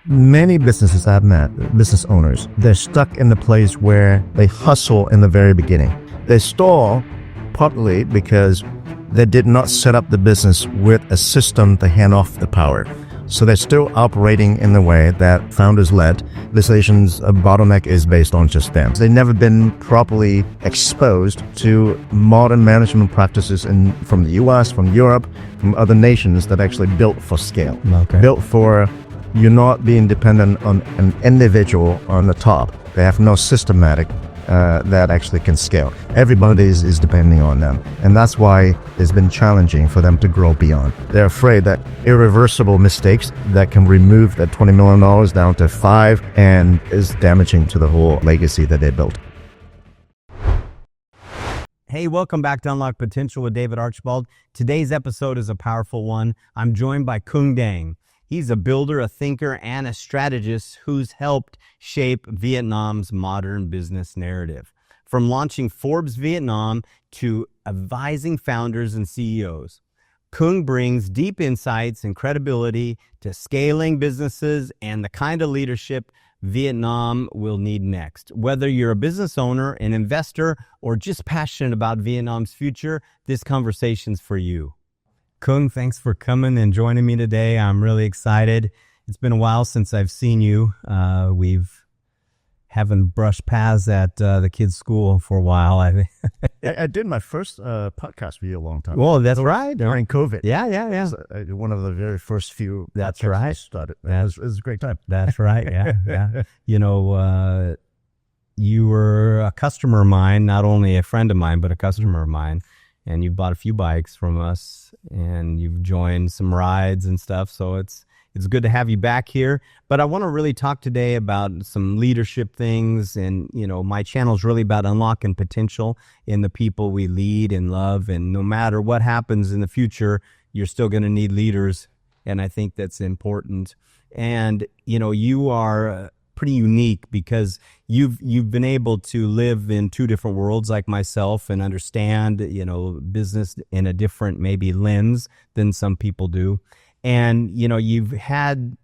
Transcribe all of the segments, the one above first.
Many businesses I've met, business owners, they're stuck in the place where they hustle in the very beginning. They stall partly because they did not set up the business with a system to hand off the power. So they're still operating in the way that founders led. This nation's bottleneck is based on just them. They've never been properly exposed to modern management practices from the US, from Europe, from other nations that actually built for scale. Okay. Built for you not being dependent on an individual on the top. They have no systematic that actually can scale. Everybody is depending on them. And that's why it's been challenging for them to grow beyond. They're afraid that irreversible mistakes that can remove that $20 million down to 5 and is damaging to the whole legacy that they built. Hey, welcome back to Unlock Potential with David Archibald. Today's episode is a powerful one. I'm joined by Cuong Dang. He's a builder, a thinker, and a strategist who's helped shape Vietnam's modern business narrative. From launching Forbes Vietnam to advising founders and CEOs, Cuong brings deep insights and credibility to scaling businesses and the kind of leadership Vietnam will need next. Whether you're a business owner, an investor, or just passionate about Vietnam's future, this conversation's for you. Cuong, thanks for coming and joining me today. I'm really excited. It's been a while since I've seen you. Haven't brushed paths at the kids' school for a while. I did my first podcast with you a long time. Well, that's right. During COVID. Yeah. One of the very first few. That's right. Started. It was a great time. That's right. Yeah. You know, you were a customer of mine, not only a friend of mine, but a customer of mine. And you've bought a few bikes from us, and you've joined some rides and stuff. So it's good to have you back here. But I want to really talk today about some leadership things. And, you know, my channel is really about unlocking potential in the people we lead and love. And no matter what happens in the future, you're still going to need leaders. And I think that's important. And, you know, you are pretty unique because you've been able to live in two different worlds like myself and understand, you know, business in a different maybe lens than some people do. And, you know, you've had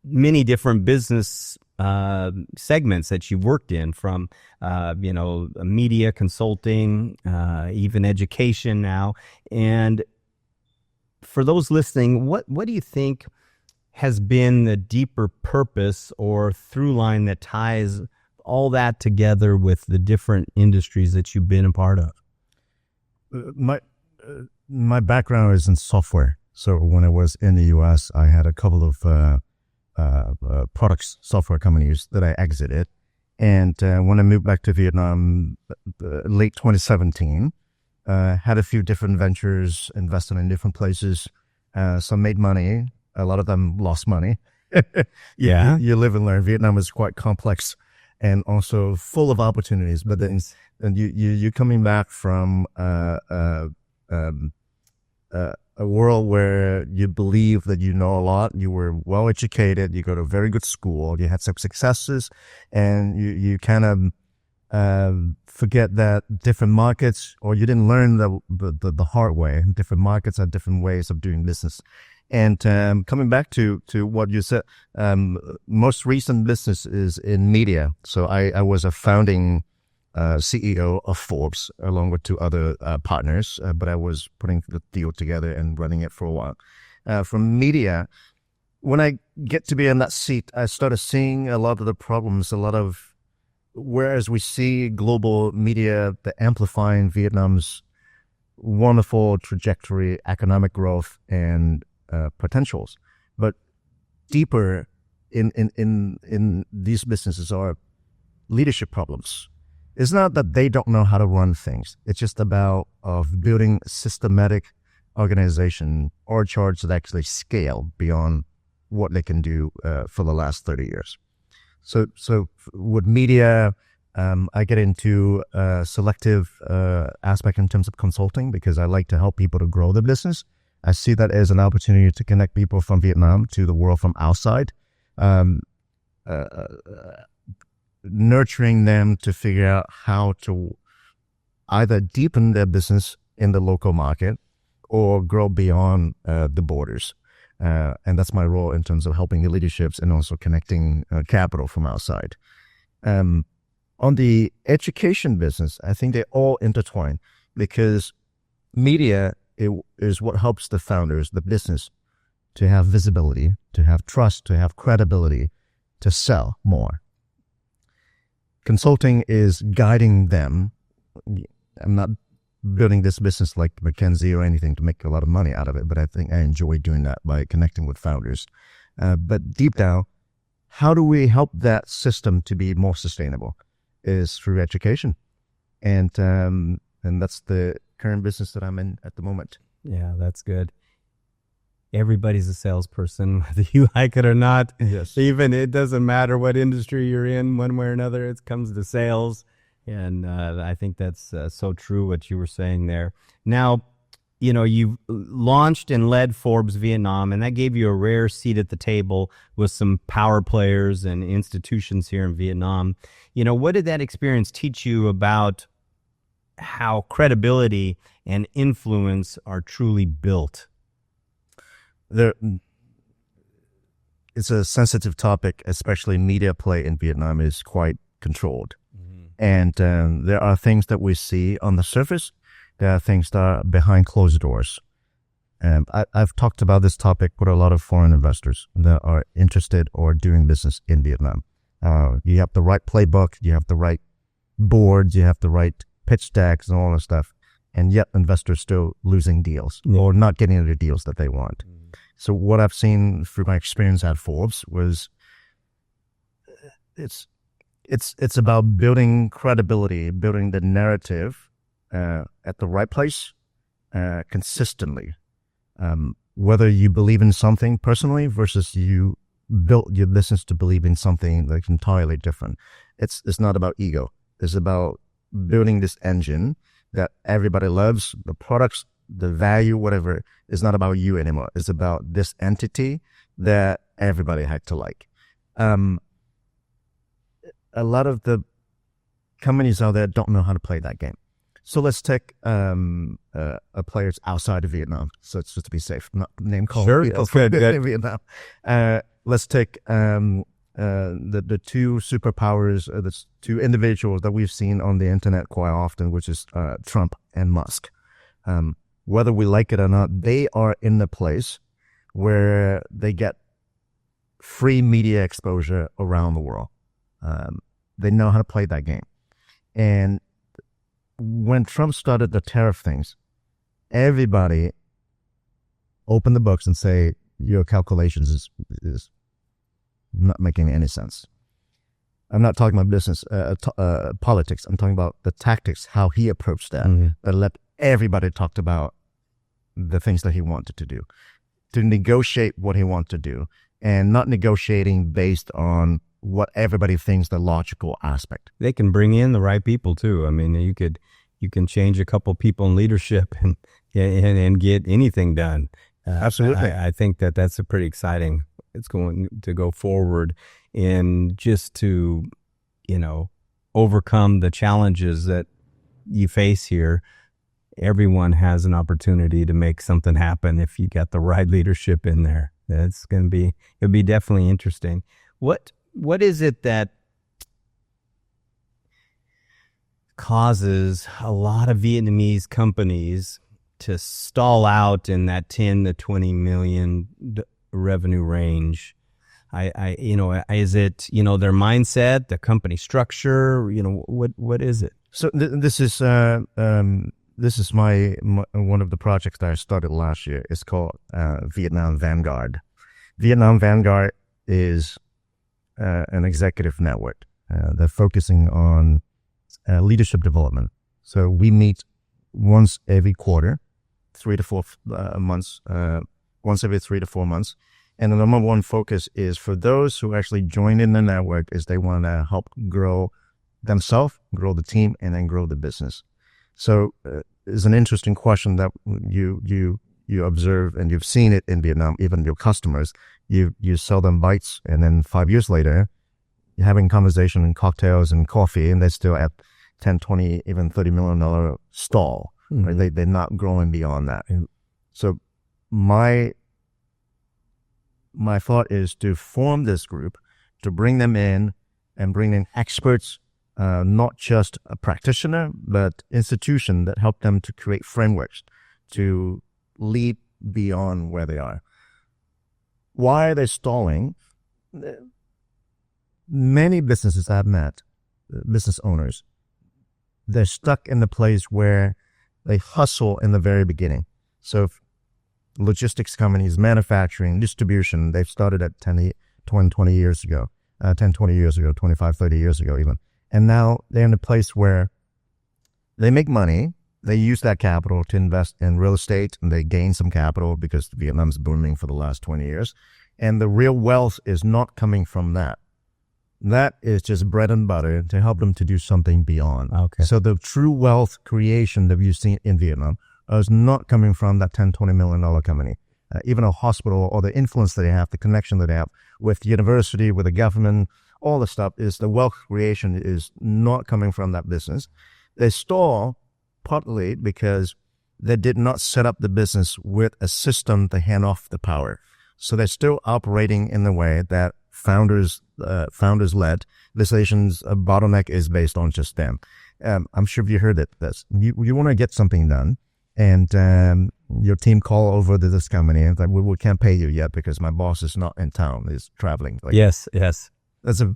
many different business segments that you've worked in, from, you know, media, consulting, even education now. And for those listening, what do you think has been the deeper purpose or through line that ties all that together with the different industries that you've been a part of? My background is in software. So when I was in the US, I had a couple of products, software companies that I exited. And when I moved back to Vietnam, late 2017, had a few different ventures, invested in different places. Some made money. A lot of them lost money. Yeah. You live and learn. Vietnam is quite complex and also full of opportunities. But then you're coming back from a world where you believe that you know a lot. You were well educated. You go to a very good school. You had some successes, and you kind of forget that different markets, or you didn't learn the hard way. Different markets have different ways of doing business. And coming back to what you said, most recent business is in media. So I was a founding CEO of Forbes along with two other partners, but I was putting the deal together and running it for a while. From media, when I get to be in that seat, I started seeing a lot of the problems, whereas we see global media that amplifying Vietnam's wonderful trajectory, economic growth, and potentials, but deeper in these businesses are leadership problems. It's not that they don't know how to run things. It's just about building a systematic organization or charge that actually scale beyond what they can do for the last 30 years. So with media, I get into selective aspect in terms of consulting because I like to help people to grow their business. I see that as an opportunity to connect people from Vietnam to the world from outside, nurturing them to figure out how to either deepen their business in the local market or grow beyond the borders. And that's my role in terms of helping the leaderships and also connecting capital from outside. On the education business, I think they all intertwine because media is what helps the founders, the business, to have visibility, to have trust, to have credibility, to sell more. Consulting is guiding them. I'm not building this business like McKinsey or anything to make a lot of money out of it, but I think I enjoy doing that by connecting with founders. But deep down, how do we help that system to be more sustainable is through education. And that's the current business that I'm in at the moment. Yeah, that's good. Everybody's a salesperson, whether you like it or not. Yes. Even it doesn't matter what industry you're in, one way or another, it comes to sales. And I think that's so true what you were saying there. Now, you launched and led Forbes Vietnam, and that gave you a rare seat at the table with some power players and institutions here in Vietnam. What did that experience teach you about how credibility and influence are truly built? It's a sensitive topic, especially media play in Vietnam is quite controlled. And there are things that we see on the surface. There are things that are behind closed doors. I've talked about this topic with a lot of foreign investors that are interested or doing business in Vietnam. You have the right playbook, you have the right boards, you have the right pitch decks and all that stuff. And yet investors still losing deals or not getting the deals that they want. So what I've seen through my experience at Forbes was it's about building credibility, building the narrative at the right place consistently. Whether you believe in something personally versus you built your business to believe in something that's entirely different. It's not about ego. It's about building this engine that everybody loves, the products, the value, whatever. It's not about you anymore. It's about this entity that everybody had to like. A lot of the companies out there don't know how to play that game. So let's take players outside of Vietnam. So it's just to be safe, not name call. Sure, that's good. Vietnam. Let's take the two superpowers, the two individuals that we've seen on the internet quite often, which is Trump and Musk. Whether we like it or not, they are in the place where they get free media exposure around the world. They know how to play that game. And when Trump started the tariff things, everybody opened the books and say, your calculations is not making any sense. I'm not talking about business, politics. I'm talking about the tactics, how he approached that. That let everybody talk about the things that he wanted to do, to negotiate what he wanted to do, and not negotiating based on what everybody thinks the logical aspect. They can bring in the right people too. I mean, you can change a couple people in leadership and get anything done. Absolutely. I think that's a pretty exciting. It's going to go forward and just to, overcome the challenges that you face here. Everyone has an opportunity to make something happen if you got the right leadership in there. It'll be definitely interesting. What is it that causes a lot of Vietnamese companies to stall out in that 10 to 20 million revenue range? Is it, their mindset, the company structure, what is it? So this is my one of the projects that I started last year. It's called Vietnam Vanguard. Vietnam Vanguard is an executive network. They're focusing on leadership development. So we meet once every quarter, 3 to 4 months, once every 3 to 4 months. And the number one focus is for those who actually join in the network is they want to help grow themselves, grow the team, and then grow the business. So it's an interesting question that you observe, and you've seen it in Vietnam, even your customers. You sell them bites, and then 5 years later, you're having conversation and cocktails and coffee, and they're still at 10, 20, even $30 million stall. Right? They're not growing beyond that. So my my thought is to form this group, to bring them in and bring in experts, not just a practitioner, but institution that help them to create frameworks to lead beyond where they are. Why are they stalling? Many businesses I've met, business owners, they're stuck in the place where they hustle in the very beginning. So if logistics companies, manufacturing, distribution, they've started at 10, 20 years ago, 10, 20 years ago, 25, 30 years ago even. And now they're in a place where they make money. They use that capital to invest in real estate, and they gain some capital because Vietnam's booming for the last 20 years. And the real wealth is not coming from that. That is just bread and butter to help them to do something beyond. Okay. So the true wealth creation that you've seen in Vietnam is not coming from that $10, $20 million company. Even a hospital, or the influence that they have, the connection that they have with the university, with the government, all the stuff is the wealth creation is not coming from that business. They stall partly because they did not set up the business with a system to hand off the power. So they're still operating in the way that founders led. Decisions, a bottleneck is based on just them. I'm sure you heard this. You want to get something done, and your team call over to this company and like, we can't pay you yet because my boss is not in town, is traveling. Like, yes. That's a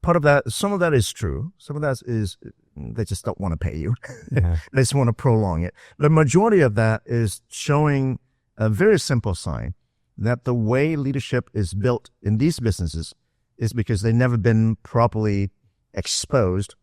part of that. Some of that is true. Some of that is they just don't want to pay you. Yeah. They just want to prolong it. The majority of that is showing a very simple sign that the way leadership is built in these businesses is because they've never been properly exposed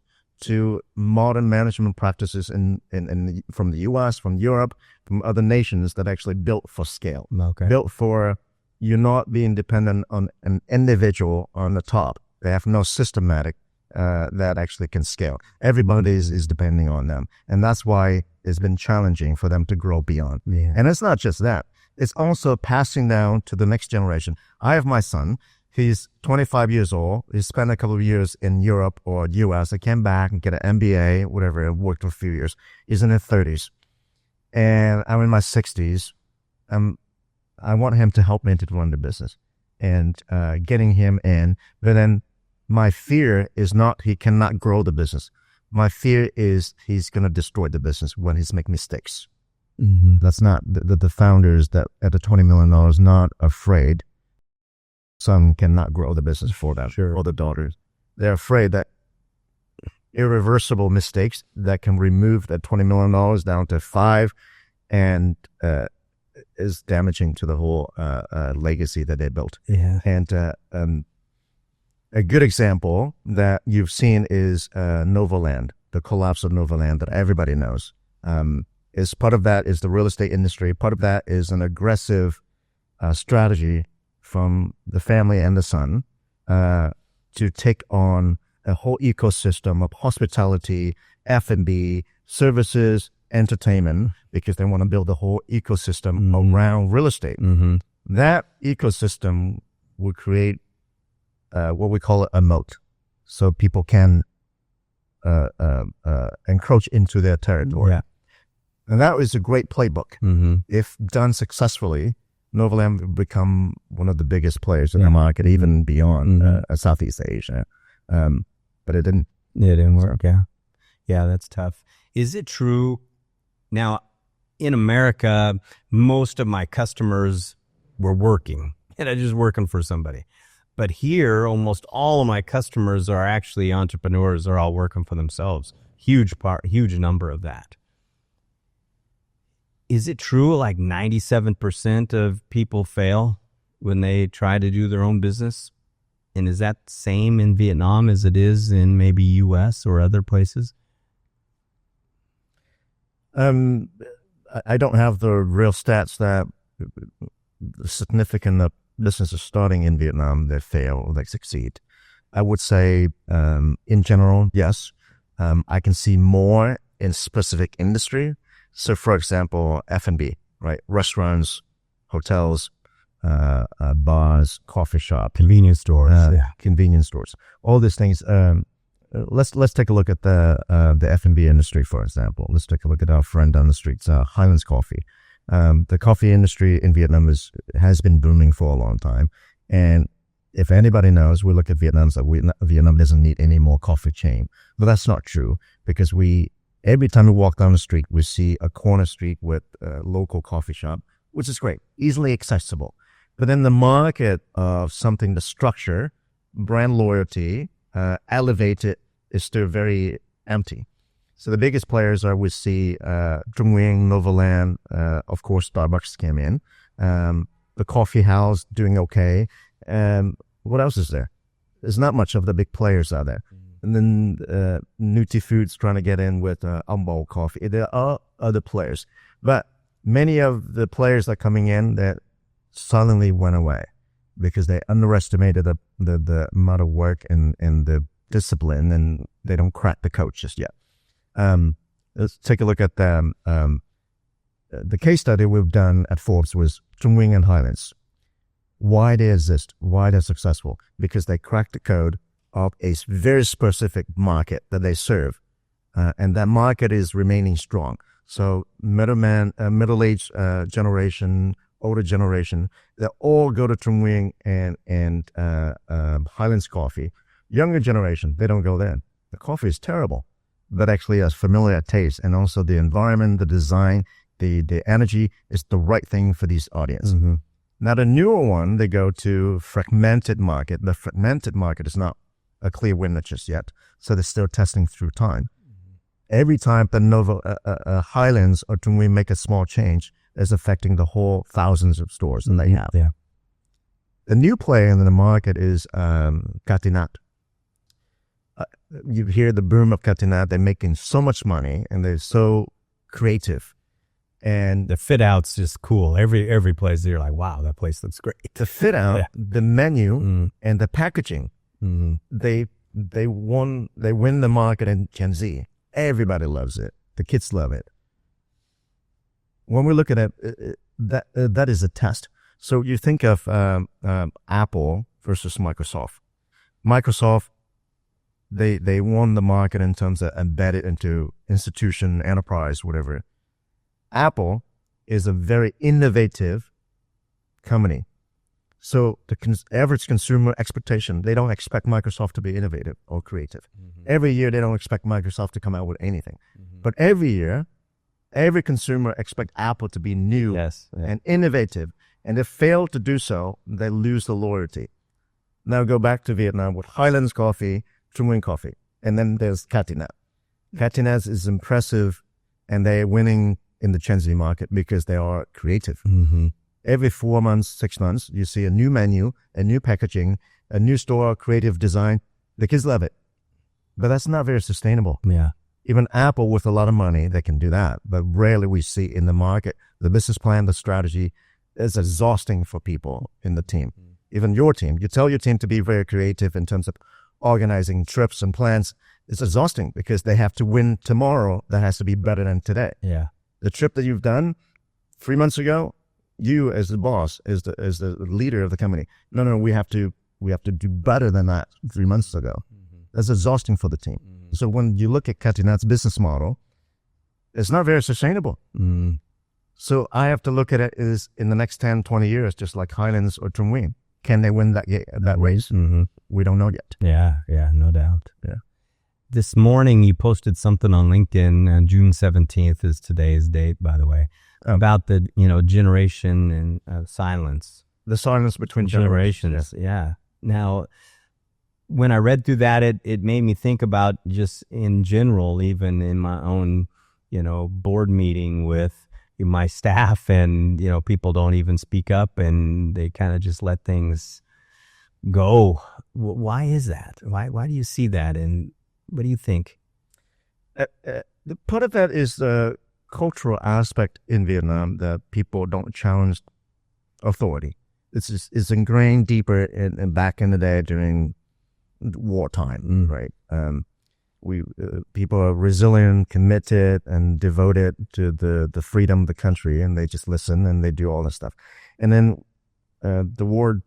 to modern management practices from the US, from Europe, from other nations that actually built for scale. Okay. Built for you not being dependent on an individual on the top. They have no systematic that actually can scale. Everybody is depending on them. And that's why it's been challenging for them to grow beyond. Yeah. And it's not just that. It's also passing down to the next generation. I have my son. He's 25 years old. He spent a couple of years in Europe or US. I came back and get an MBA, whatever, worked for a few years. He's in his 30s. And I'm in my 60s. I want him to help me to run the business and getting him in. But then my fear is not he cannot grow the business. My fear is he's going to destroy the business when he's making mistakes. Mm-hmm. That's not the founders that at the $20 million not afraid son cannot grow the business for them. Sure. Or the daughters. They're afraid that irreversible mistakes that can remove that $20 million down to $5 and is damaging to the whole legacy that they built. Yeah. And a good example that you've seen is Novaland, the collapse of Novaland that everybody knows. Is part of that is the real estate industry. Part of that is an aggressive strategy from the family and the son to take on a whole ecosystem of hospitality, F&B, services, entertainment, because they want to build a whole ecosystem around real estate. Mm-hmm. That ecosystem will create what we call a moat, so people can encroach into their territory. Yeah. And that is a great playbook. Mm-hmm. If done successfully, Novaland will become one of the biggest players in the market, even beyond Southeast Asia. But it didn't. It didn't work. Yeah. Yeah, that's tough. Is it true? Now, in America, most of my customers were working, and I'm just working for somebody. But here, almost all of my customers are actually entrepreneurs. They're all working for themselves. Huge number of that. Is it true like 97% of people fail when they try to do their own business? And is that the same in Vietnam as it is in maybe US or other places? I don't have the real stats that significant of businesses starting in Vietnam that fail or that succeed. I would say in general, yes. I can see more in specific industry. So, for example, F&B, right? Restaurants, hotels, bars, coffee shop, Convenience stores, convenience stores, all these things. Let's take a look at the F&B industry, for example. Let's take a look at our friend down the streets, Highlands Coffee. The coffee industry in Vietnam has been booming for a long time. And if anybody knows, we look at Vietnam, so Vietnam doesn't need any more coffee chain. But that's not true, because every time we walk down the street, we see a corner street with a local coffee shop, which is great, easily accessible. But then the market of something, the structure, brand loyalty, elevated, is still very empty. So the biggest players we see Trung Nguyen, Novaland, of course, Starbucks came in. The coffee house doing okay. What else is there? There's not much of the big players out there. And then Nutri Foods trying to get in with Umbo Coffee. There are other players. But many of the players that are coming in that suddenly went away because they underestimated the amount of work and the discipline, and they don't crack the code just yet. Let's take a look at the case study we've done at Forbes was Trung Nguyen and Highlands. Why they exist, why they're successful, because they cracked the code of a very specific market that they serve, and that market is remaining strong. So middle-aged generation, older generation, they all go to Trung Nguyen and Highlands Coffee. Younger generation, they don't go there. The coffee is terrible, but actually a familiar taste, and also the environment, the design, the energy is the right thing for these audience. Mm-hmm. Now, the newer one, they go to fragmented market. The fragmented market is not a clear winner just yet, so they're still testing through time. Mm-hmm. Every time the Highlands or Trung Nguyen make a small change, it's affecting the whole thousands of stores that they have. Yeah. The new player in the market is candid. You hear the boom of candid. They're making so much money, and they're so creative. And the fit out's just cool. Every place you're like, wow, that place looks great. The fit out, the menu, and the packaging, they win the market in Gen Z. Everybody loves it. The kids love it. When we look at it, that is a test. So you think of Apple versus Microsoft. Microsoft, they won the market in terms of embedded into institution, enterprise, whatever. Apple is a very innovative company. So the average consumer expectation, they don't expect Microsoft to be innovative or creative. Mm-hmm. Every year, they don't expect Microsoft to come out with anything. Mm-hmm. But every year, every consumer expects Apple to be new and innovative. And if they fail to do so, they lose the loyalty. Now go back to Vietnam with Highlands Coffee, Trung Nguyen Coffee. And then there's candid. Candid is impressive, and they're winning in the Gen Z market because they are creative. Mm-hmm. Every 4 months, 6 months, you see a new menu, a new packaging, a new store, creative design. The kids love it. But that's not very sustainable. Yeah. Even Apple with a lot of money, they can do that. But rarely we see in the market, the business plan, the strategy is exhausting for people in the team. Mm-hmm. Even your team, you tell your team to be very creative in terms of organizing trips and plans. It's exhausting because they have to win tomorrow. That has to be better than today. Yeah. The trip that you've done 3 months ago, you as the boss, as the leader of the company, no, we have to do better than that 3 months ago. Mm-hmm. That's exhausting for the team. Mm-hmm. So when you look at candid's business model, it's not very sustainable. Mm-hmm. So I have to look at it as in the next 10, 20 years, just like Highlands or Trung Nguyen. Can they win that race? Mm-hmm. We don't know yet. Yeah, no doubt. Yeah. This morning, you posted something on LinkedIn, and June 17th is today's date, by the way, about the generation and silence. The silence between generations. Yeah. Now, when I read through that, it made me think about just in general, even in my own, board meeting with my staff, and, people don't even speak up, and they kind of just let things go. Why is that? Why do you see that? And what do you think? The part of that is the cultural aspect in Vietnam that people don't challenge authority. It's ingrained deeper in back in the day during wartime, right? People are resilient, committed, and devoted to the freedom of the country, and they just listen and they do all this stuff. And then the war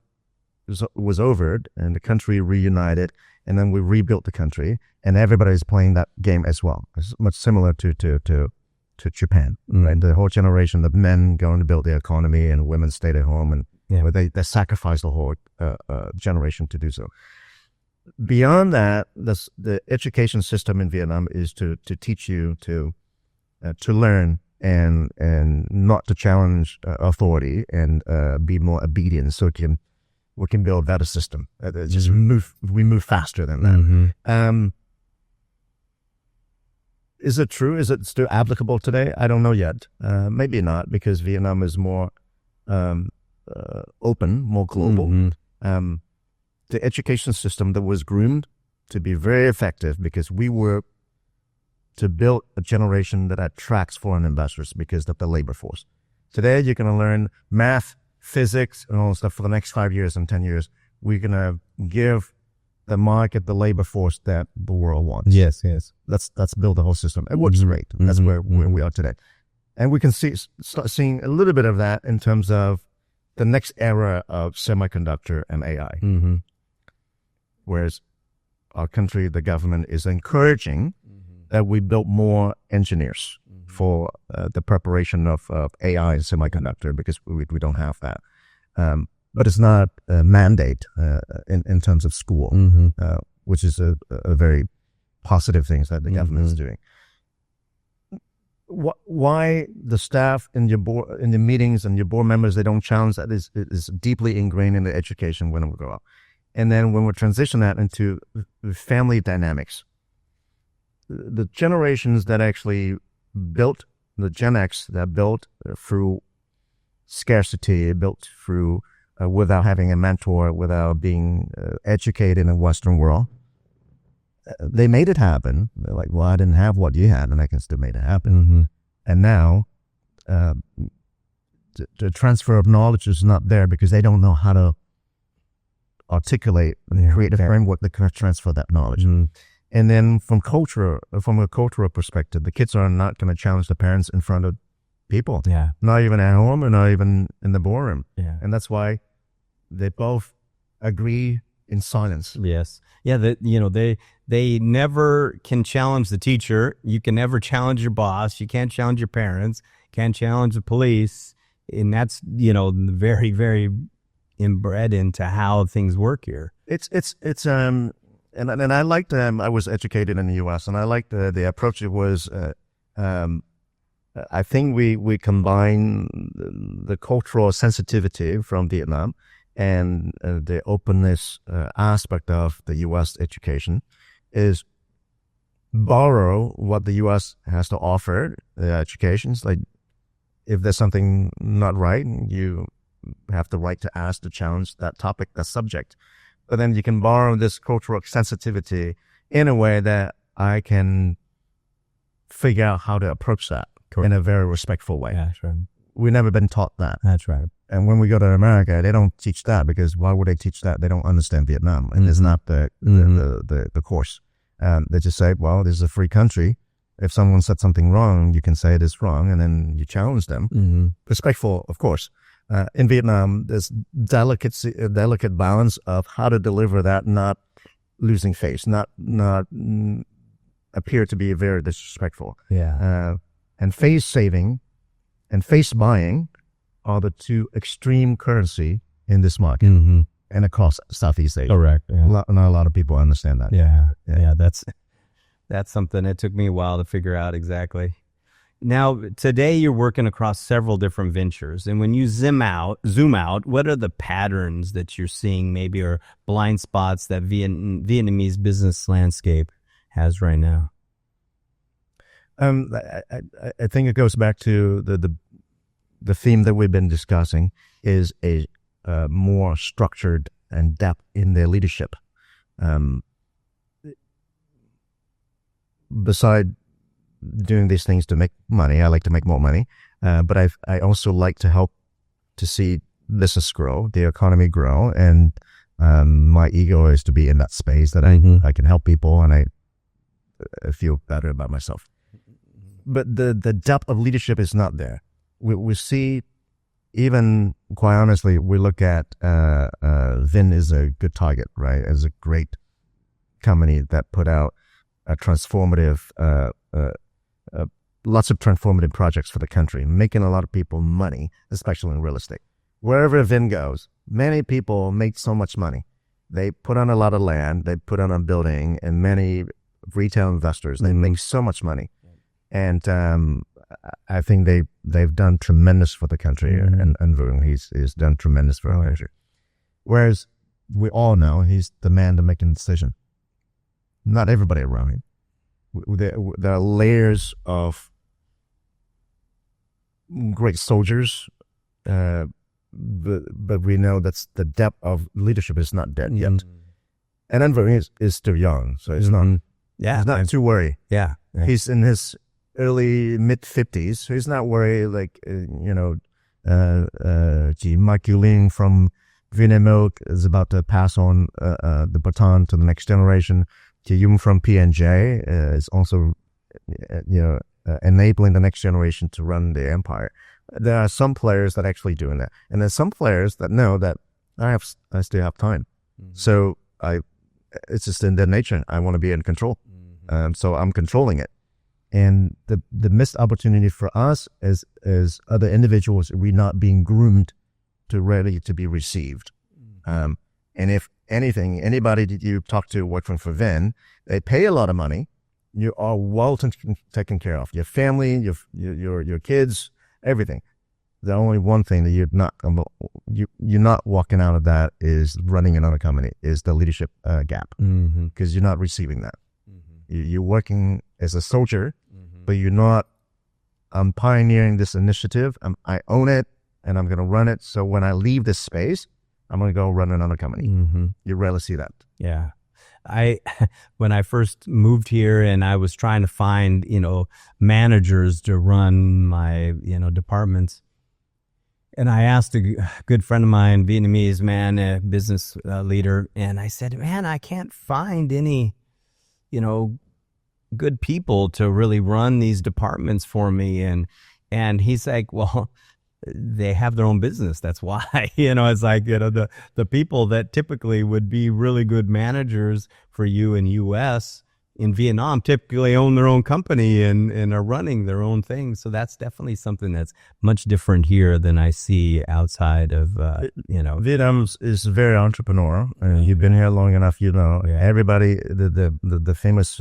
was over, and the country reunited, and then we rebuilt the country, and everybody's playing that game as well. It's much similar to to Japan, right? The whole generation of men going to build the economy and women stayed at home, and they sacrificed the whole generation to do so. Beyond that, the education system in Vietnam is to teach you to learn and not to challenge authority and be more obedient, so we can build a better system. We move faster than that. Is it true? Is it still applicable today? I don't know yet. Maybe not, because Vietnam is more open, more global. The education system that was groomed to be very effective because we were to build a generation that attracts foreign investors because of the labor force. Today, you're going to learn math, physics, and all that stuff for the next 5 years and 10 years. We're going to give the market the labor force that the world wants. Yes. Let's build the whole system. It works great. That's where we are today. And we can start seeing a little bit of that in terms of the next era of semiconductor and AI. Whereas our country, the government, is encouraging that we build more engineers for the preparation of AI and semiconductor, because we don't have that. But it's not a mandate in terms of school, which is a very positive thing that the government is doing. Why the staff in your board, in the meetings and your board members, they don't challenge that is deeply ingrained in the education when we grow up. And then when we transition that into family dynamics, the generations that actually built, the Gen X that built through scarcity, built through without having a mentor, without being educated in the Western world, they made it happen. They're like, well, I didn't have what you had, and I can still make it happen. And now the transfer of knowledge is not there because they don't know how to articulate and create a framework that can transfer that knowledge. And then from a cultural perspective, the kids are not going to challenge the parents in front of people. Not even at home, or not even in the boardroom. And that's why they both agree in silence. They never can challenge the teacher. You can never challenge your boss. You can't challenge your parents. Can't challenge the police. And that's, very, very inbred into how things work here. And I liked, I was educated in the U.S. and I liked the approach. It was, I think we combine the cultural sensitivity from Vietnam and the openness aspect of the U.S. education is borrow what the U.S. has to offer, the educations. Like, if there's something not right, you have the right to ask, to challenge that topic, that subject. But then you can borrow this cultural sensitivity in a way that I can figure out how to approach that in a very respectful way. That's right. We've never been taught that. That's right. And when we go to America, they don't teach that, because why would they teach that? They don't understand Vietnam, and it's not the course. They just say, well, this is a free country. If someone said something wrong, you can say it is wrong, and then you challenge them. Respectful, of course. In Vietnam, there's delicate balance of how to deliver that, not losing face, not appear to be very disrespectful. And face saving and face buying are the two extreme currency in this market and across Southeast Asia. Correct. Not a lot of people understand that. That's something that took me a while to figure out exactly. Now, today you're working across several different ventures, and when you zoom out, what are the patterns that you're seeing, maybe, or blind spots that Vietnamese business landscape has right now? I think it goes back to the theme that we've been discussing, is a more structured and depth in their leadership. Beside doing these things to make money, I like to make more money, but I also like to help to see business grow, the economy grow, and my ego is to be in that space that I can help people, and I feel better about myself. But the depth of leadership is not there. We see, even quite honestly, we look at Vin is a good target, right? As a great company that put out a transformative lots of transformative projects for the country, making a lot of people money, especially in real estate. Wherever Vin goes, many people make so much money. They put on a lot of land, they put on a building, and many retail investors, they make so much money. And I think they've done tremendous for the country, and he's done tremendous for our country. Whereas we all know he's the man to make a decision. Not everybody around him. There are layers of great soldiers, but we know that's the depth of leadership is not dead yet. And Enver is still young, so he's not. He's not too worried. Yeah, he's in his early mid-50s, so he's not worried like Mike Ling from Vietnam Milk is about to pass on the baton to the next generation. Yung from P&J is also, enabling the next generation to run the empire. There are some players that are actually doing that, and there's some players that know that I still have time. So it's just in their nature. I want to be in control, so I'm controlling it. And the missed opportunity for us as other individuals, we're not being groomed to ready to be received. And if anything, anybody that you talk to working for Vin, they pay a lot of money. You are well taken care of. Your family, your kids, everything. The only one thing that you're not walking out of that is running another company, is the leadership gap, because you're not receiving that. You're working as a soldier, but you're not. I'm pioneering this initiative. I own it, and I'm going to run it. So when I leave this space, I'm going to go run another company. You rarely see that. Yeah. When I first moved here and I was trying to find, managers to run my, departments. And I asked a good friend of mine, Vietnamese man, a business leader, and I said, man, I can't find any, good people to really run these departments for me. And he's like, well, they have their own business. That's why, it's like, the people that typically would be really good managers for you in U.S., in Vietnam, typically own their own company and are running their own thing. So that's definitely something that's much different here than I see outside of, Vietnam is very entrepreneurial. You've been here long enough, everybody, the famous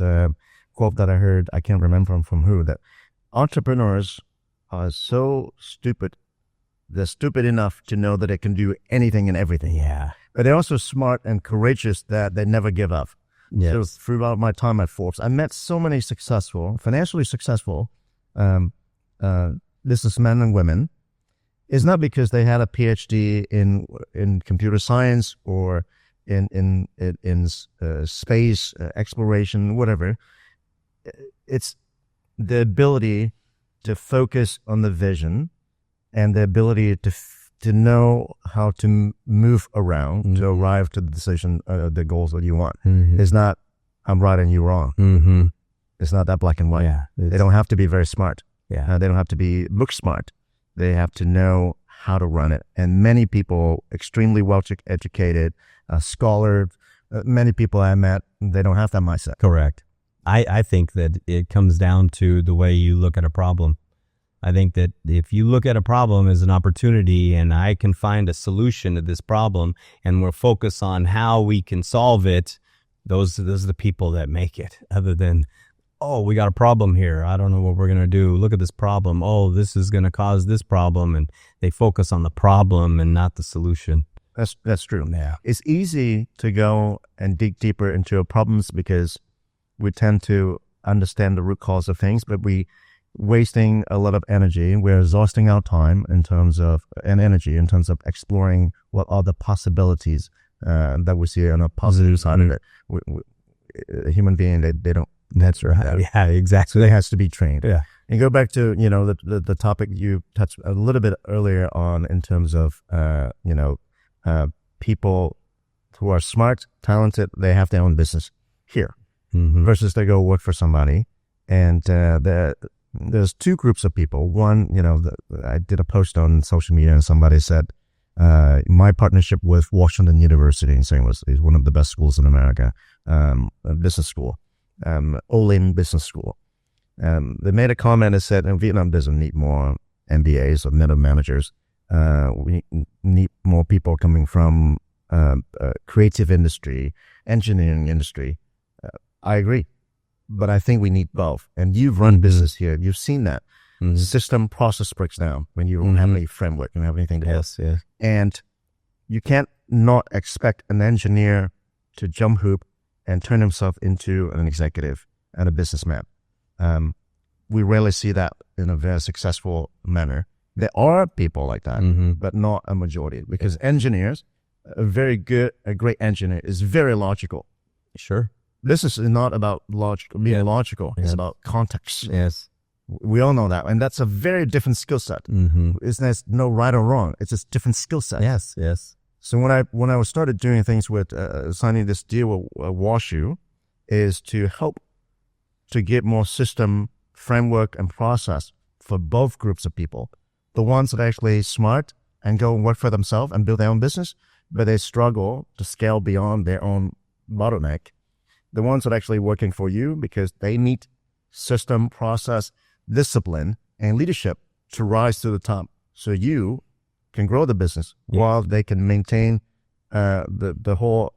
quote that I heard, I can't remember from who, that entrepreneurs are so stupid. They're stupid enough to know that they can do anything and everything. Yeah. But they're also smart and courageous that they never give up. Yes. So throughout my time at Forbes, I met so many financially successful businessmen and women. It's not because they had a PhD in computer science or in space exploration, whatever. It's the ability to focus on the vision and the ability to know how to move around to arrive to the decision, the goals that you want. It's not, I'm right and you wrong. It's not that black and white. Yeah, they don't have to be very smart. Yeah. They don't have to look smart. They have to know how to run it. And many people, extremely well educated, scholar, many people I met, they don't have that mindset. Correct. I think that it comes down to the way you look at a problem. I think that if you look at a problem as an opportunity and I can find a solution to this problem and we'll focus on how we can solve it, those are the people that make it, other than, oh, we got a problem here. I don't know what we're going to do. Look at this problem. Oh, this is going to cause this problem. And they focus on the problem and not the solution. That's true. Yeah. It's easy to go and dig deeper into our problems because we tend to understand the root cause of things, but we wasting a lot of energy. We're exhausting our time and energy in terms of exploring what are the possibilities that we see on a positive side of it. A human being, they don't. That's right. Yeah, exactly. So they has to be trained. Yeah. And go back to, the topic you touched a little bit earlier on in terms of, people who are smart, talented, they have their own business here versus they go work for somebody. And there's two groups of people. One, I did a post on social media and somebody said, my partnership with Washington University in St. Louis is one of the best schools in America, a business school, Olin Business School. They made a comment that said, Vietnam doesn't need more MBAs or middle managers. We need more people coming from creative industry, engineering industry. I agree, but I think we need both. And you've run business here. You've seen that. System process breaks down when you don't have any framework, you don't have anything to do. Yes. And you can't not expect an engineer to jump hoop and turn himself into an executive and a businessman. We rarely see that in a very successful manner. There are people like that, but not a majority, because engineers, a great engineer is very logical. Sure. This is not about being logical. It's about context. Yes. We all know that. And that's a very different skill set. There's no right or wrong. It's just different skill set. Yes. So when I started doing things with signing this deal with WashU, is to help to get more system, framework, and process for both groups of people. The ones that are actually smart and go and work for themselves and build their own business, but they struggle to scale beyond their own bottleneck. The ones that are actually working for you because they need system, process, discipline, and leadership to rise to the top, so you can grow the business while they can maintain the whole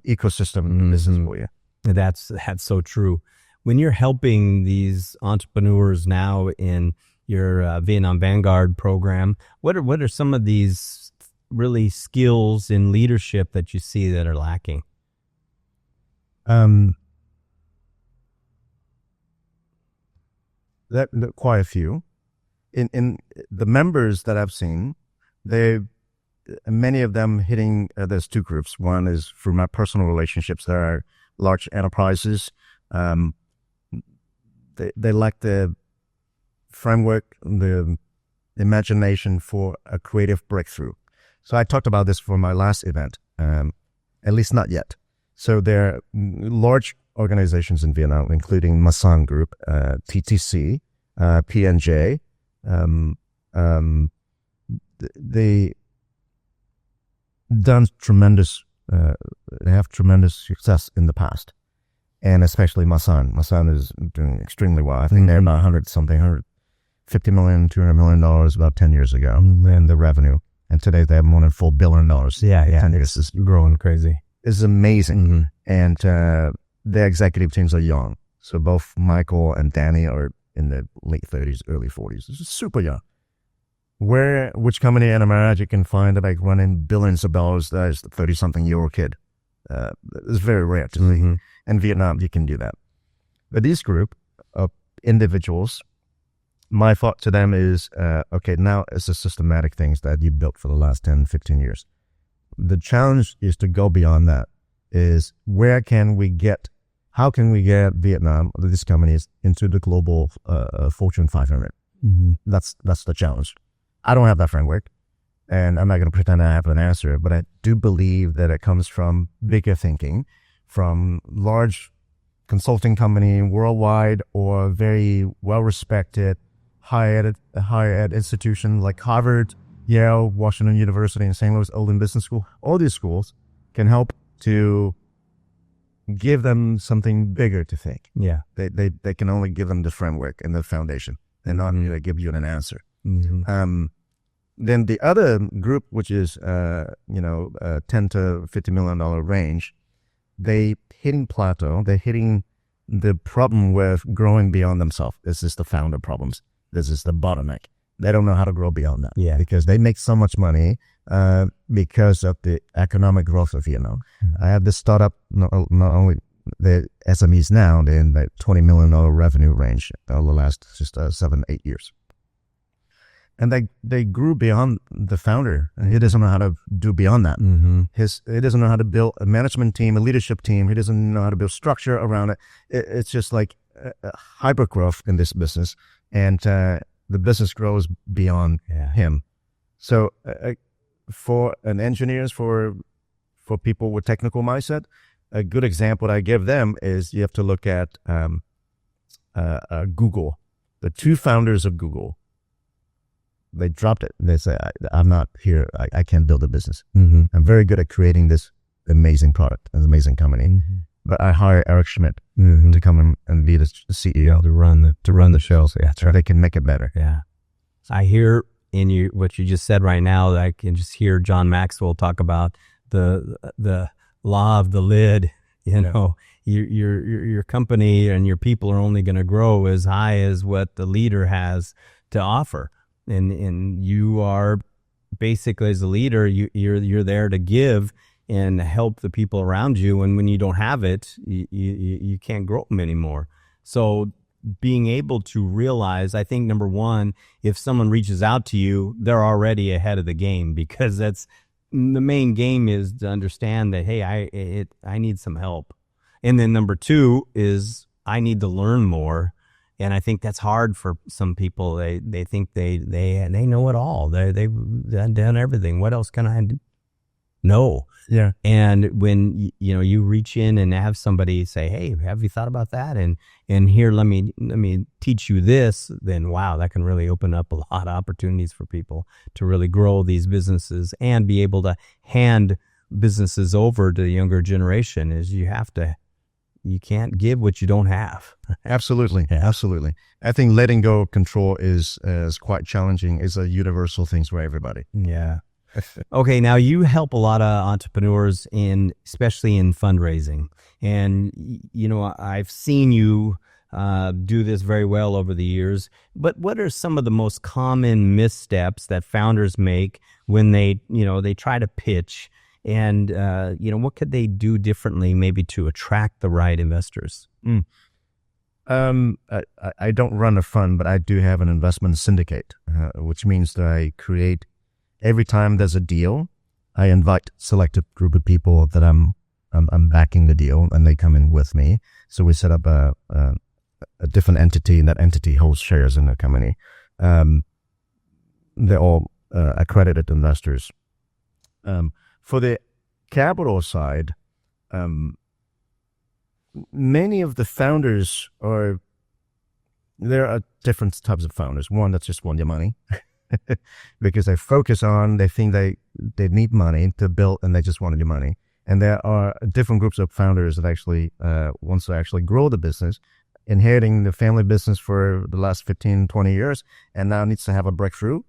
ecosystem in the business for you. That's so true. When you're helping these entrepreneurs now in your Vietnam Vanguard program, what are some of these really skills in leadership that you see that are lacking? That quite a few. In the members that I've seen, many of them hitting. There's two groups. One is through my personal relationships. There are large enterprises. They lack the framework, the imagination for a creative breakthrough. So I talked about this for my last event. At least not yet. So there are large organizations in Vietnam, including Masan Group, TTC, P&J. They done tremendous. They have tremendous success in the past, and especially Masan. Masan is doing extremely well. I think they're about $150 million, $200 million about 10 years ago, and the revenue. And today they have more than $4 billion. Yeah. 10 years is growing crazy. It's amazing. And their executive teams are young. So both Michael and Danny are in their late 30s, early 40s. It's super young. Which company in America you can find that like running billions of dollars that is a 30-something-year-old kid? It's very rare to see. In Vietnam, you can do that. But this group of individuals, my thought to them is, okay, now it's the systematic things that you built for the last 10, 15 years. The challenge is to go beyond that, is how can we get Vietnam, these companies, into the global Fortune 500? That's the challenge. I don't have that framework, and I'm not going to pretend I have an answer, but I do believe that it comes from bigger thinking, from large consulting company worldwide or very well-respected higher ed institution like Harvard, Yale, Washington University, and St. Louis Olin Business School. All these schools can help to give them something bigger to think. Yeah. They can only give them the framework and the foundation. They're not going to give you an answer. Then the other group, which is 10 to $50 million range, they hitting plateau. They're hitting the problem with growing beyond themselves. This is the founder problems. This is the bottleneck. They don't know how to grow beyond that. Yeah. Because they make so much money because of the economic growth of Vietnam. I have this startup, not only the SMEs now, they're in the $20 million revenue range over the last just 7-8 years. And they grew beyond the founder. And he doesn't know how to do beyond that. He doesn't know how to build a management team, a leadership team. He doesn't know how to build structure around it. It's just like hyper growth in this business. And the business grows beyond him. So for an engineers, for people with technical mindset, a good example that I give them is you have to look at Google. The two founders of Google, they dropped it. They say, I'm not here. I can't build a business. I'm very good at creating this amazing product, an amazing company. but I hire Eric Schmidt to come and be the CEO to run the show. So yeah, so they can make it better. Yeah, I hear in you what you just said right now. I can just hear John Maxwell talk about the law of the lid. You know, your company and your people are only going to grow as high as what the leader has to offer, and you are basically, as a leader, you're there to give and help the people around you. And when you don't have it, you can't grow them anymore. So being able to realize, I think, number one, if someone reaches out to you, they're already ahead of the game, because that's the main game, is to understand that, hey, I need some help. And then number two is I need to learn more. And I think that's hard for some people. They think they know it all. They've done everything. What else can I do? No. Yeah. And when you reach in and have somebody say, "Hey, have you thought about that?" And here, let me teach you this. Then wow, that can really open up a lot of opportunities for people to really grow these businesses and be able to hand businesses over to the younger generation. You can't give what you don't have. Absolutely. Yeah. Absolutely. I think letting go of control is quite challenging. It's a universal thing for everybody. Yeah. Okay. Now you help a lot of entrepreneurs especially in fundraising. And, I've seen you do this very well over the years, but what are some of the most common missteps that founders make when they try to pitch? And, what could they do differently maybe to attract the right investors? I don't run a fund, but I do have an investment syndicate, which means that I create, every time there's a deal, I invite selected group of people that I'm backing the deal, and they come in with me. So we set up a different entity, and that entity holds shares in the company. They're all accredited investors. For the capital side, many of the founders there are different types of founders. One that just want your money because they think they need money to build, and they just wanted your money. And there are different groups of founders that actually wants to actually grow the business, inheriting the family business for the last 15, 20 years, and now needs to have a breakthrough.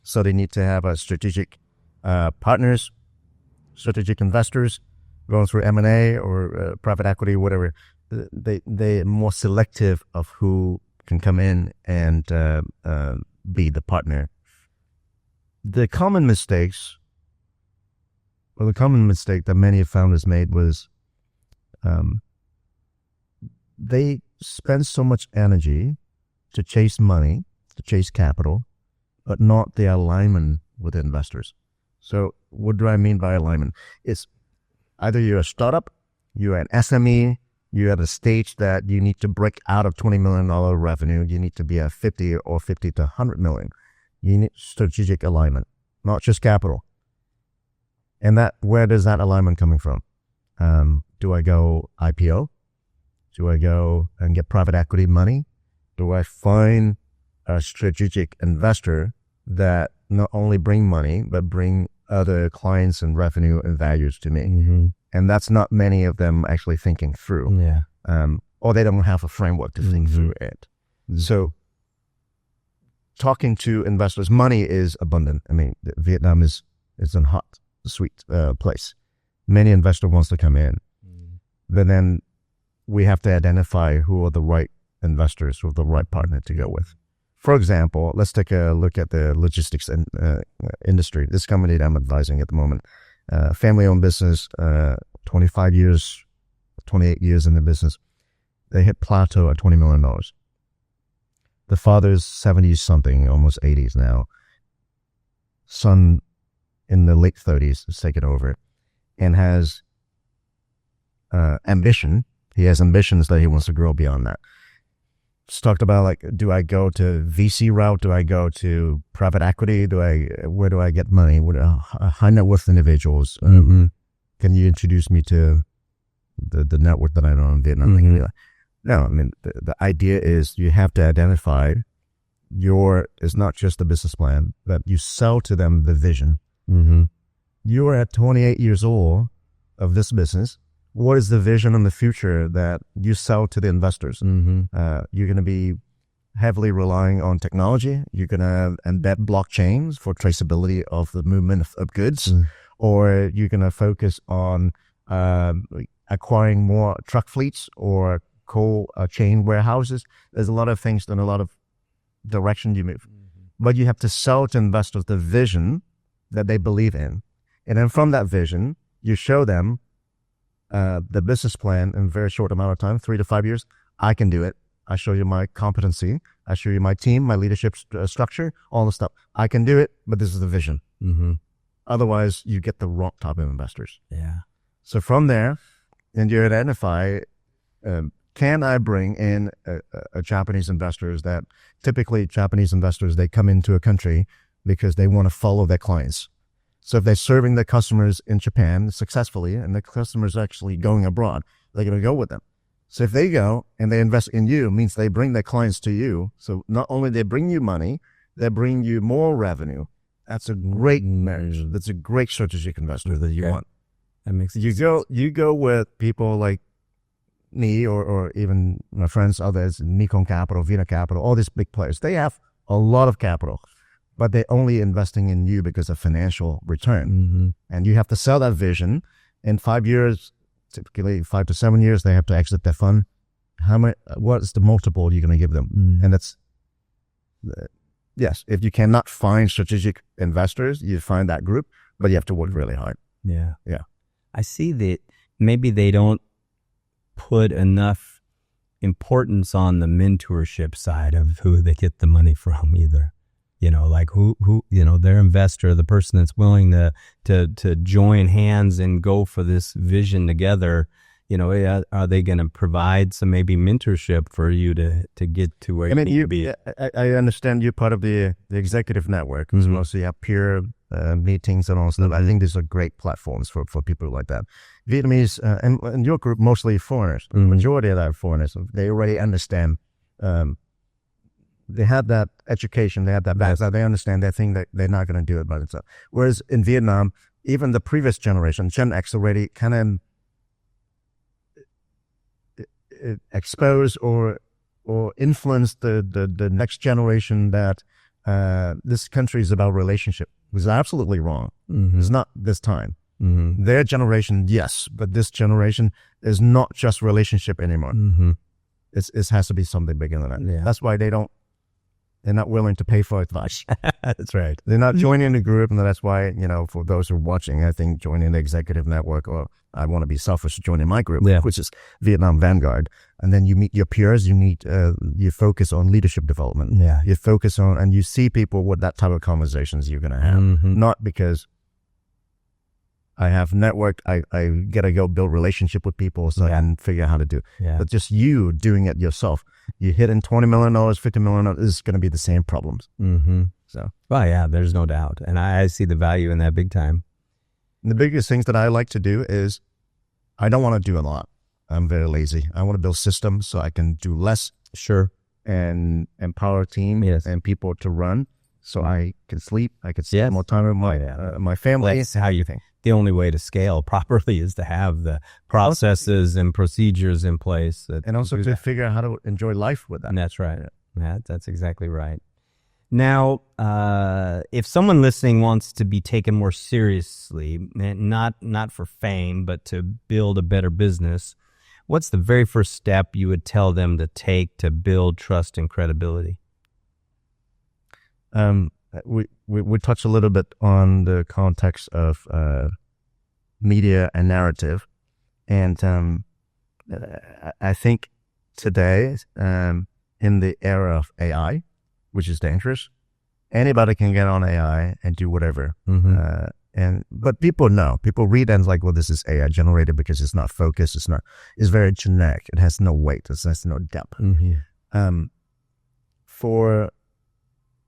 So they need to have a strategic partners, strategic investors, going through M&A or private equity, whatever. They're more selective of who can come in and be the partner. The common mistake that many founders made was they spend so much energy to chase money, to chase capital, but not the alignment with the investors. So what do I mean by alignment? It's either you're a startup, you're an SME, you're at a stage that you need to break out of $20 million revenue. You need to be at 50 or 50 to 100 million. You need strategic alignment, not just capital. And where does that alignment coming from? Do I go IPO? Do I go and get private equity money? Do I find a strategic investor that not only bring money, but bring other clients and revenue and values to me? Mm-hmm. And that's not many of them actually thinking through. Yeah. Or they don't have a framework to think through it. Mm-hmm. So talking to investors, money is abundant. I mean, Vietnam is a hot, sweet place. Many investors wants to come in. But then we have to identify who are the right investors, who are the right partner to go with. For example, let's take a look at the logistics industry. This company that I'm advising at the moment, family-owned business, 25 years, 28 years in the business. They hit plateau at $20 million. The father's 70-something, almost 80s now. Son in the late 30s has taken over and has ambition. He has ambitions that he wants to grow beyond that. Just talked about, like, do I go to VC route? Do I go to private equity? Where do I get money? High net worth individuals. Can you introduce me to the network that I know in Vietnam? Mm-hmm. No, I mean, the idea is you have to identify it's not just a business plan, that you sell to them the vision. Mm-hmm. You are at 28 years old of this business. what is the vision in the future that you sell to the investors? You're going to be heavily relying on technology. You're going to embed blockchains for traceability of the movement of goods, or you're going to focus on acquiring more truck fleets or cold chain warehouses. There's a lot of things and a lot of direction you move. But you have to sell to investors the vision that they believe in. And then from that vision, you show them the business plan in a very short amount of time, 3 to 5 years. I can do it. I show you my competency. I show you my team, my leadership structure, all the stuff. I can do it, but this is the vision. Otherwise, you get the wrong type of investors. Yeah. So from there, and you identify, can I bring in a Japanese investors that typically Japanese investors, they come into a country because they want to follow their clients. So if they're serving their customers in Japan successfully and the customers are actually going abroad, they're going to go with them. So if they go and they invest in you, means they bring their clients to you. So not only they bring you money, they bring you more revenue. That's a great marriage. That's a great strategic investor that you want. That makes sense. You go with people like me or even my friends, others, Nikon Capital, Vina Capital, all these big players. They have a lot of capital, but they're only investing in you because of financial return. And you have to sell that vision. In 5 years, typically 5 to 7 years, they have to exit their fund. What is the multiple you're going to give them? And that's, yes, if you cannot find strategic investors, you find that group, but you have to work really hard. Yeah. Yeah. I see that maybe they don't put enough importance on the mentorship side of who they get the money from either. You know, like who, their investor, the person that's willing to join hands and go for this vision together, are they going to provide some maybe mentorship for you to get to where you need to be? I understand you're part of the executive network, as well, so you have peer meetings and all stuff. I think these are great platforms for people like that. Vietnamese, and your group, mostly foreigners. The majority of that are foreigners. They already understand. They have that education, they have that background, they understand, they think that they're not going to do it by themselves. Whereas in Vietnam, even the previous generation, Gen X, already kind of exposed or influenced the next generation that this country is about relationship. It was absolutely wrong. It's not this time. Their generation, yes, but this generation is not just relationship anymore. It has to be something bigger than that. Yeah. That's why they're not willing to pay for advice. That's right. They're not joining the group, and that's why, for those who are watching, I think joining the executive network, or I want to be selfish, joining my group, which is Vietnam Vanguard. And then you meet your peers, you focus on leadership development. Yeah. You focus on, and you see people with that type of conversations you're going to have. Not because I have networked, I got to go build relationship with people so I can figure out how to do it. Yeah. But just you doing it yourself. You hit in $20 million, $50 million, it's going to be the same problems. So, well, yeah, there's no doubt. And I see the value in that big time. The biggest things that I like to do is I don't want to do a lot. I'm very lazy. I want to build systems so I can do less. Sure. And empower team and people to run so I can sleep. I can spend more time with my family. That's how you think. The only way to scale properly is to have the processes and procedures in place. And also to figure out how to enjoy life with that. And that's right. Yeah, that's exactly right. Now, if someone listening wants to be taken more seriously, not for fame, but to build a better business, what's the very first step you would tell them to take to build trust and credibility? We touch a little bit on the context of media and narrative, and I think today, in the era of AI, which is dangerous, anybody can get on AI and do whatever. But people read and like, well, this is AI generated because it's not focused, it's very generic, it has no weight, it has no depth. For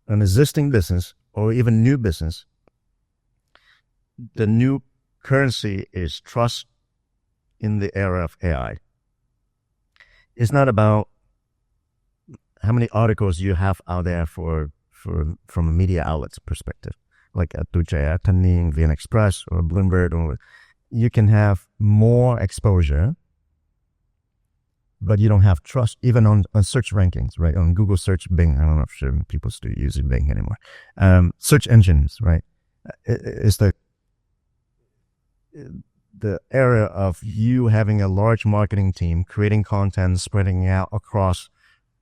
an existing business or even new business, the new currency is trust in the era of AI. It's not about how many articles you have out there from a media outlet's perspective, like Tuchaya, Tanning, VN Express, or Bloomberg. you can have more exposure, but you don't have trust, even on search rankings, right? On Google search, Bing, I don't know if people still using Bing anymore. Search engines, right? Is the area of you having a large marketing team, creating content, spreading out across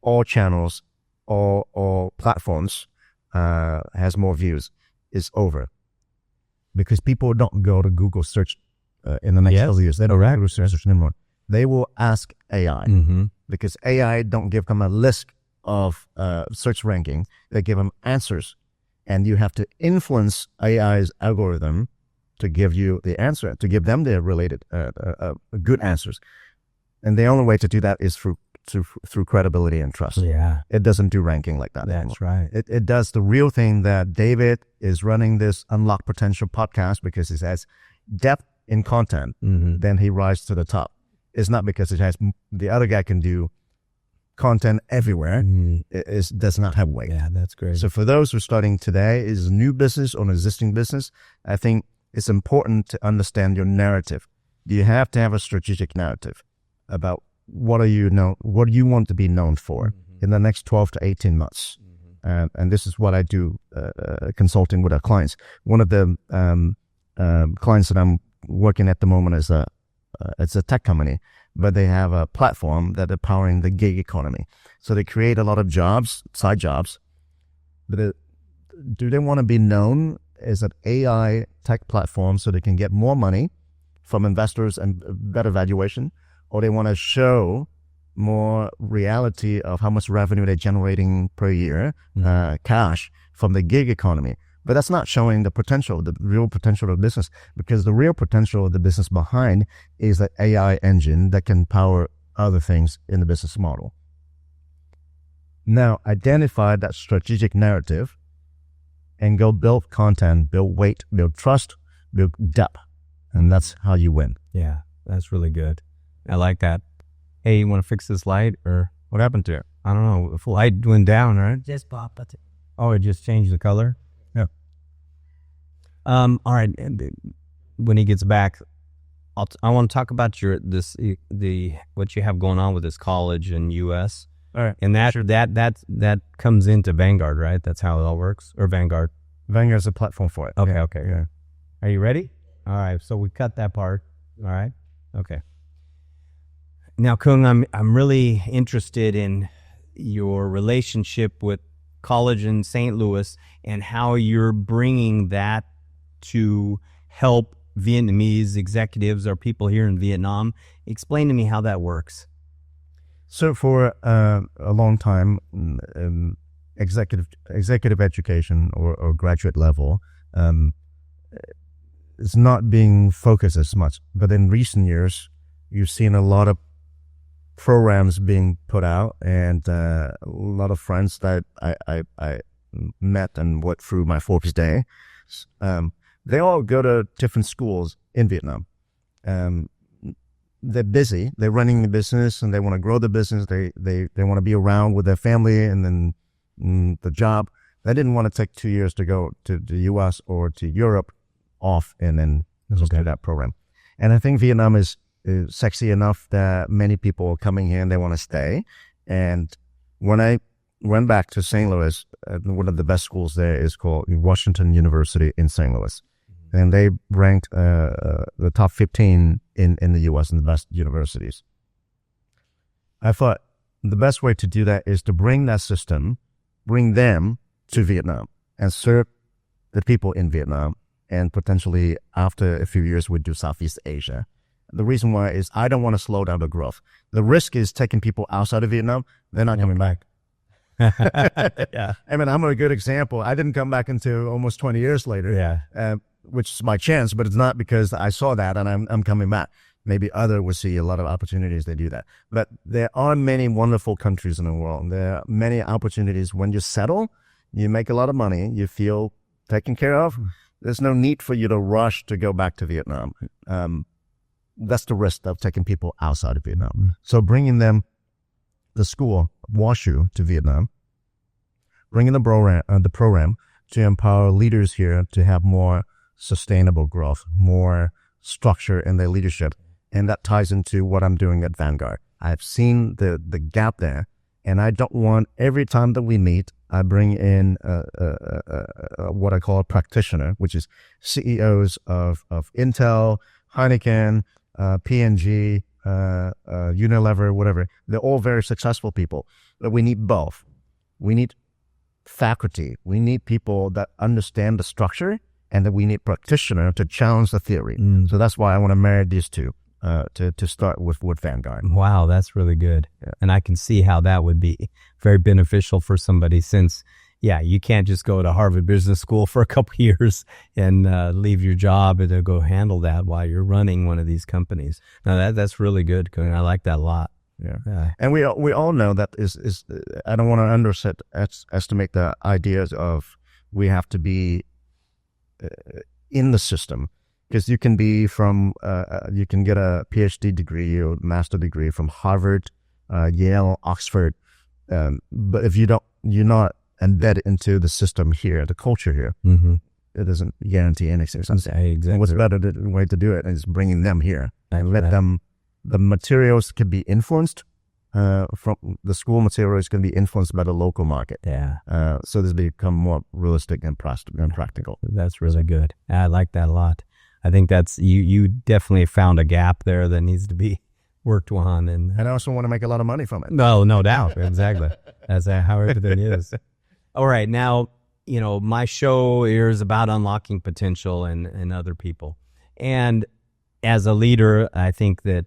all channels, all platforms, has more views, is over. Because people don't go to Google search in the next couple of years. They don't Google search anymore. They will ask AI, because AI don't give them a list of search ranking. They give them answers, and you have to influence AI's algorithm to give you the answer, to give them the related good answers. And the only way to do that is through credibility and trust. Yeah, it doesn't do ranking like that. That's anymore. right. It does the real thing that David is running this Unlock Potential podcast because it has depth in content. Then he rises to the top. It's not because it has the other guy can do content everywhere. It does not have weight. Yeah, that's great. So for those who are starting today, is a new business or an existing business, I think it's important to understand your narrative. You have to have a strategic narrative about what do you want to be known for in the next 12 to 18 months. And this is what I do consulting with our clients. One of the clients that I'm working at the moment is it's a tech company, but they have a platform that are powering the gig economy. So they create a lot of jobs, side jobs, but do they want to be known as an AI tech platform so they can get more money from investors and better valuation, or they want to show more reality of how much revenue they're generating per year, cash from the gig economy? But that's not showing the potential, the real potential of the business, because the real potential of the business behind is the AI engine that can power other things in the business model. Now, identify that strategic narrative and go build content, build weight, build trust, build depth. And that's how you win. Yeah, that's really good. I like that. Hey, you want to fix this light, or what happened to it? I don't know. If the light went down, right? Just pop it. Oh, it just changed the color? Yeah. All right. When he gets back, I want to talk about what you have going on with this college in U.S. All right. And that comes into Vanguard, right? That's how it all works? Or Vanguard? Vanguard is a platform for it. Okay, Yeah. okay. Yeah. Are you ready? All right. So we cut that part. All right. Okay. Now, Cuong, I'm really interested in your relationship with college in St. Louis and how you're bringing that to help Vietnamese executives or people here in Vietnam. Explain to me how that works. So for a long time, executive education or graduate level is not being focused as much. But in recent years, you've seen a lot of programs being put out, and a lot of friends that I met and went through my Forbes Day, they all go to different schools in Vietnam. They're busy, they're running the business, and they want to grow the business. They want to be around with their family, and then the job. They didn't want to take 2 years to go to the US or to Europe off and then just do that program. And I think Vietnam is sexy enough that many people are coming here and they want to stay. And when I went back to St. Louis, one of the best schools there is called Washington University in St. Louis. And they ranked the top 15 in the U.S. in the best universities. I thought the best way to do that is to bring that system, bring them to Vietnam and serve the people in Vietnam. And potentially after a few years, we'd do Southeast Asia. The reason why is I don't want to slow down the growth. The risk is taking people outside of Vietnam. They're not coming back. Yeah. I mean, I'm a good example. I didn't come back until almost 20 years later. Yeah. Which is my chance, but it's not because I saw that and I'm coming back. Maybe other will see a lot of opportunities. They do that. But there are many wonderful countries in the world. There are many opportunities. When you settle, you make a lot of money, you feel taken care of. There's no need for you to rush to go back to Vietnam. That's the risk of taking people outside of Vietnam. So bringing them, the school, WashU, to Vietnam, bringing the program to empower leaders here to have more sustainable growth, more structure and their leadership. And that ties into what I'm doing at Vanguard. I've seen the gap there, and I don't want every time that we meet, I bring in what I call a practitioner, which is CEOs of Intel, Heineken, P&G, Unilever, whatever. They're all very successful people, but we need both. We need faculty. We need people that understand the structure, and that we need practitioner to challenge the theory. So that's why I want to marry these two to start with Vanguard. Wow, that's really good. Yeah. And I can see how that would be very beneficial for somebody, since, you can't just go to Harvard Business School for a couple of years and leave your job to go handle that while you're running one of these companies. Now, that's really good. I like that a lot. Yeah. And we all know that is I don't want to estimate the ideas of we have to be in the system, because you can be from you can get a PhD degree or master degree from Harvard, Yale, Oxford, but if you're not embedded into the system here, the culture here, it doesn't guarantee anything. Exactly. And what's better way to do it is bringing them here and let them. The materials can be influenced from the school materials can be influenced by the local market. So this become more realistic and practical. That's really good. I like that a lot. I think that's you definitely found a gap there that needs to be worked on, and I also want to make a lot of money from it. No doubt, exactly. That's how everything is. All right, now my show here is about unlocking potential in other people, and as a leader, I think that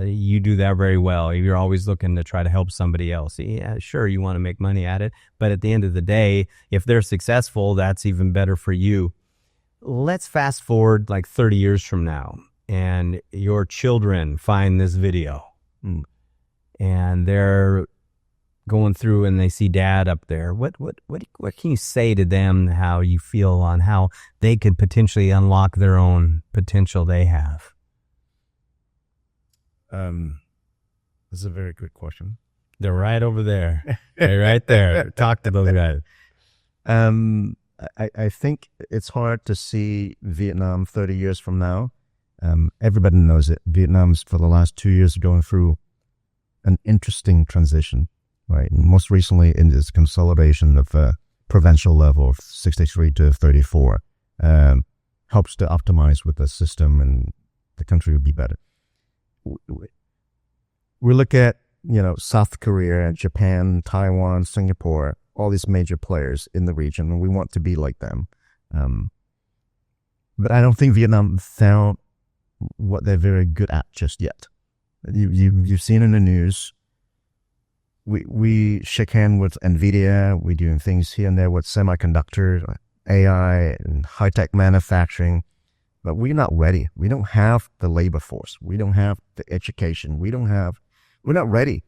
you do that very well. You're always looking to try to help somebody else. Yeah, sure, you want to make money at it, but at the end of the day, if they're successful, that's even better for you. Let's fast forward like 30 years from now, and your children find this video, and they're going through and they see Dad up there. What can you say to them, how you feel on how they could potentially unlock their own potential they have? This is a very good question. They're right over there. They're right there. Talk to those guys. I think it's hard to see Vietnam 30 years from now. Everybody knows it. Vietnam's for the last 2 years going through an interesting transition, right? Most recently in this consolidation of provincial level of 63 to 34 helps to optimize with the system, and the country would be better. We look at, South Korea, Japan, Taiwan, Singapore, all these major players in the region, and we want to be like them. But I don't think Vietnam found what they're very good at just yet. You've seen in the news, we shake hand with NVIDIA. We're doing things here and there with semiconductors, AI, and high-tech manufacturing, but we're not ready. We don't have the labor force. We don't have the education. We're not ready.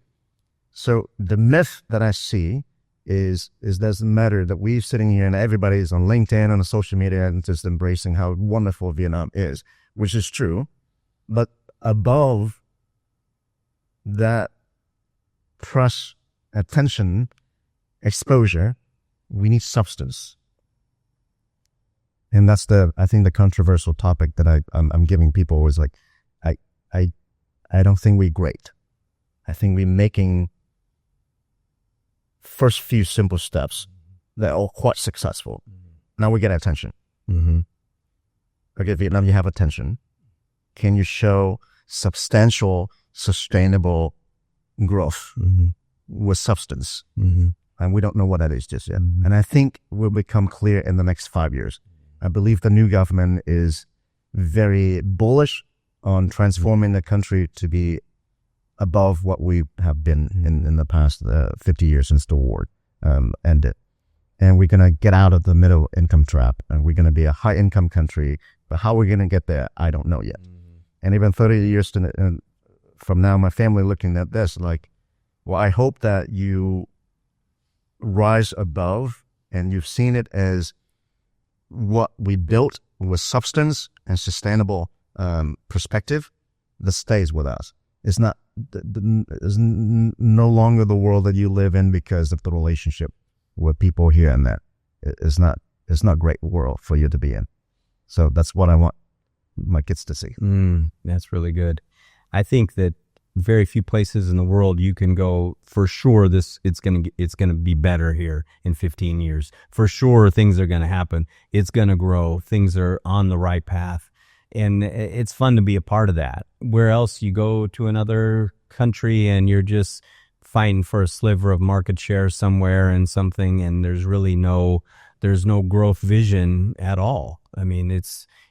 So the myth that I see is doesn't matter that we're sitting here and everybody's on LinkedIn and on social media and just embracing how wonderful Vietnam is, which is true. But above that press, attention, exposure, we need substance. And that's I think the controversial topic that I'm giving people is like, I don't think we're great. I think we're making first few simple steps that are quite successful. Now we get attention. Okay, Vietnam, you have attention. Can you show substantial, sustainable growth with substance? And we don't know what that is just yet. And I think will become clear in the next 5 years. I believe the new government is very bullish on transforming the country to be above what we have been in the past 50 years since the war ended. And we're going to get out of the middle income trap, and we're going to be a high income country. But how we're going to get there, I don't know yet. And even 30 years from now, my family looking at this like, well, I hope that you rise above and you've seen it as what we built with substance and sustainable perspective that stays with us. It's not, it's no longer the world that you live in because of the relationship with people here and there. It's not a great world for you to be in. So that's what I want my kids to see. That's really good. I think that very few places in the world you can go for sure it's gonna be better here in 15 years. For sure things are gonna happen. It's gonna grow. Things are on the right path. And it's fun to be a part of that. Where else you go to another country and you're just fighting for a sliver of market share somewhere and something, and there's no growth vision at all. I mean,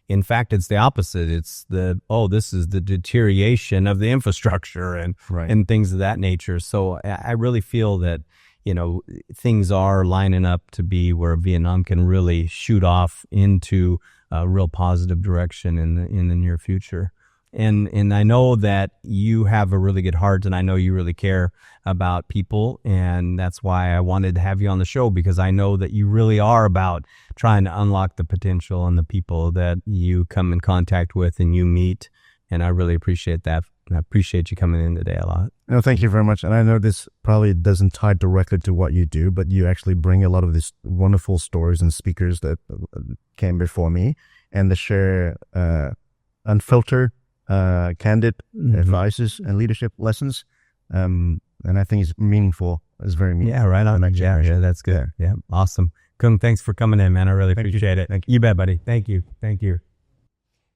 in fact, it's the opposite. It's this is the deterioration of the infrastructure and things of that nature. So I really feel that, things are lining up to be where Vietnam can really shoot off into a real positive direction in the near future. And I know that you have a really good heart, and I know you really care about people, and that's why I wanted to have you on the show, because I know that you really are about trying to unlock the potential in the people that you come in contact with and you meet, and I really appreciate that. And I appreciate you coming in today a lot. No, thank you very much. And I know this probably doesn't tie directly to what you do, but you actually bring a lot of these wonderful stories and speakers that came before me, and they share unfiltered, candid advices and leadership lessons. And I think it's meaningful. It's very meaningful. Yeah, right on. Yeah, that's good. Yeah, awesome. Cuong, thanks for coming in, man. I really appreciate it. Thank you. You bet, buddy. Thank you.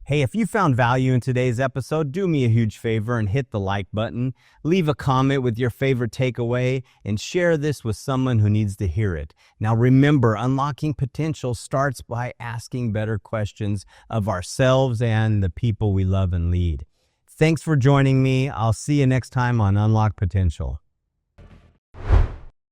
Hey, if you found value in today's episode, do me a huge favor and hit the like button. Leave a comment with your favorite takeaway and share this with someone who needs to hear it. Now remember, unlocking potential starts by asking better questions of ourselves and the people we love and lead. Thanks for joining me. I'll see you next time on Unlock Potential.